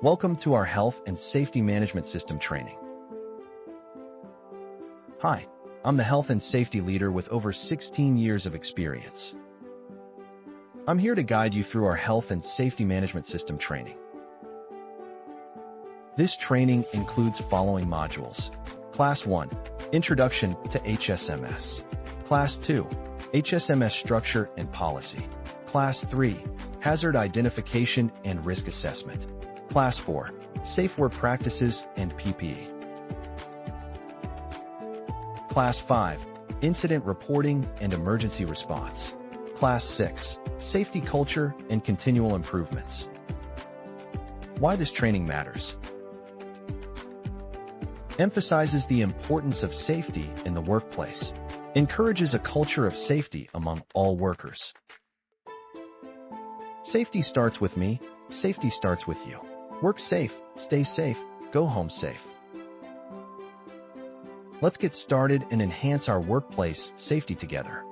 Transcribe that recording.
Welcome to our Health and Safety Management System training. Hi, I'm the Health and Safety Leader with over 16 years of experience. I'm here to guide you through our Health and Safety Management System training. This training includes following modules. Class 1, Introduction to HSMS. Class 2, HSMS Structure and Policy. Class 3, Hazard Identification and Risk Assessment. Class 4, Safe Work Practices and PPE. Class 5, Incident Reporting and Emergency Response. Class 6, Safety Culture and Continual Improvements. Why this training matters. Emphasizes the importance of safety in the workplace. Encourages a culture of safety among all workers. Safety starts with me, safety starts with you. Work safe, stay safe, go home safe. Let's get started and enhance our workplace safety together.